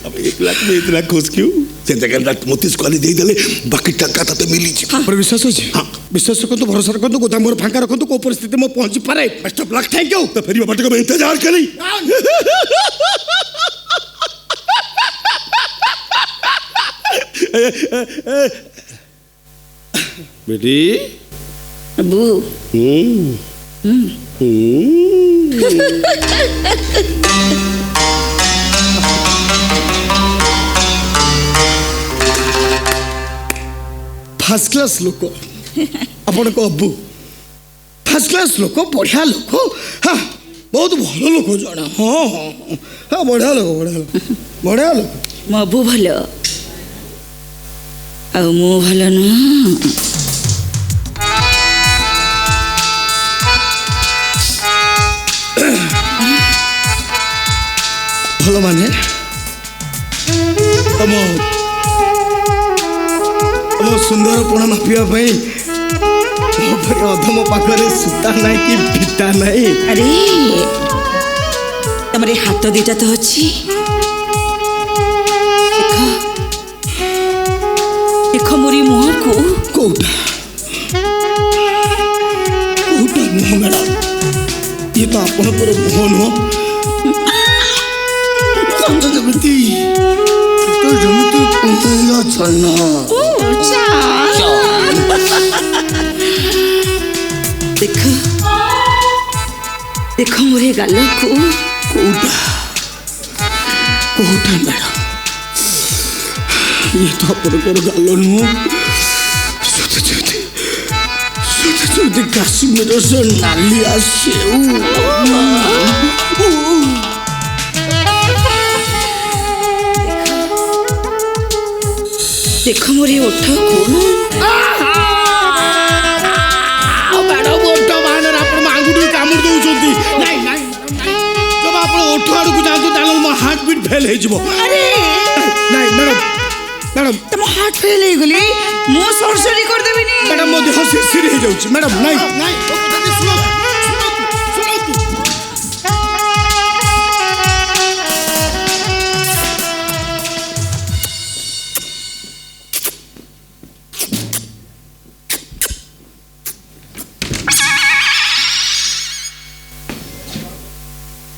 अब 1 लाख में इतना खुश क्यों? से जगन्नाथ मोती स्कॉले दे देले बाकी टका तो मिली छी। पर विश्वास अछि? हां विश्वास रखो, भरोसा रखो, गोदाम मोर फांका रखो, को परिस्थिति में पहुंच पारे। Best of luck, thank you. तो फिर बाटे को इंतजार करी। बेटी अबू फर्स्ट क्लास लोक आपण को अब्बू फर्स्ट क्लास लोक बढ़िया लोक हाँ बहुत भल लोक जना हाँ हाँ हाँ बढ़िया लोक बढ़िया लोक मो अबू भल आ मु भल नुह भल माने तम सुंदर पण मापिया अधम पाखरे सूता नहीं कि फिता नहीं। अरे तमरे हाथ दीटा तो अच्छी देख मोरी मुह को कोटा मुह मैडम ये तो अपन पर मुह नुह जमती तो जमती कुंतला चलना देख देख मोरे गाल को कोटा मैडम ये तो अपन पर गाल नुह सोते काश्मीर से नालिया सेऊ देख मोरे ओठ को मैडम ओठ मान आंगुठी कामुड़ दौरान नहीं नहीं जब आप ओठ आड़ को जातु ताल मो हार्ट बीट फेल हो अरे नहीं मैडम मैडम तुम हार्ट फेल हो गली मो सर्जरी कर देबी नी मैडम मो देह सिरसिर हो जाउची मैडम नहीं नहीं सुनो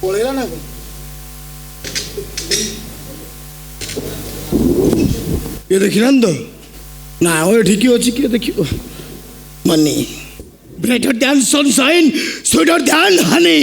पळेला ना ये देखिना तो ना वो ठीक अच्छी किए देखियो money brighter than sunshine sweeter than Honey